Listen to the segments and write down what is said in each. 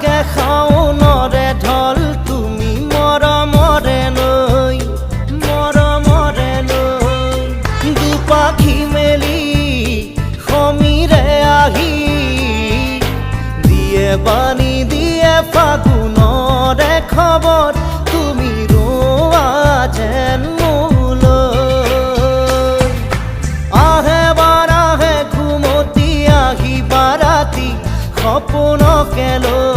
থাকে শাওনৰে ঢল তুমি মৰমৰে নৈ দুপাখি মেলি সমীৰে আহি দিয়ে বাণী দিয়ে ফাগুনৰে খবৰ তুমি ৰোৱা যেন মোলৈ আহে বাৰাহে ঘুমতি আহি বাৰাতি সপোনকে লৈ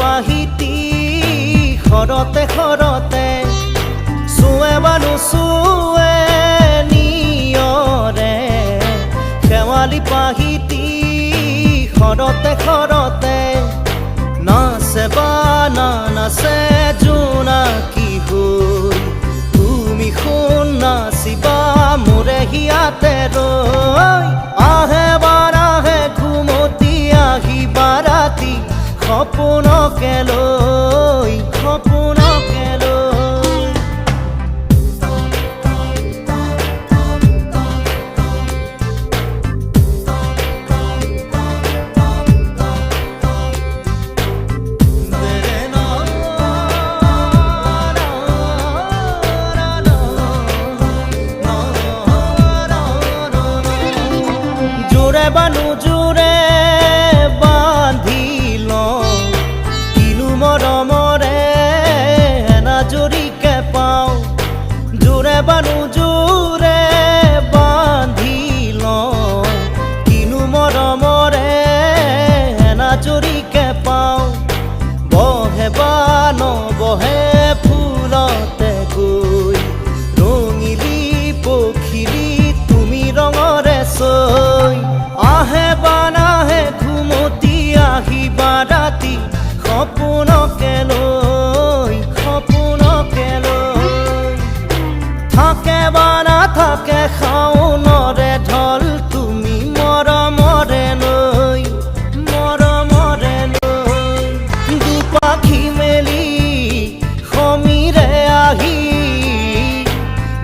পাহিতি খৰতে খৰতে চুৱে বানু চুৱে নিয়ৰে শেৱালি পাহিতি খৰতে খৰতে নাচে বানা নাচে জোনাকী হৈ তুমি শুন নাচিবা মোৰে হিয়াতে ৰৈ আহে বাৰাহে ঘুমতি আহি বাৰাতি সপোনকে লৈ জোৰে বানু জোৰে বান্ধি লওঁ কিনো মৰমৰে এনাজৰিকে পাওঁ জোৰে বানু জোৰে বান্ধি লওঁ কিনো মৰমৰে এনাজৰিকে পাওঁ বহে বা নবহে ফুলতে গৈ ৰঙিলি পখিলি তুমি ৰঙৰে চৈ আহে বানাহে ঘুমতি আহি বাৰাতি সপোনকে লৈ থাকে বানা থাকে শাওনৰে ঢল তুমি মৰমৰে নৈ দুপাখি মেলি সমীৰে আহি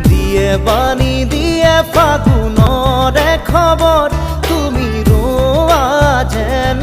দিয়ে বাণী দিয়ে ফাগুনৰে খবৰ তুমি ৰোৱা যেন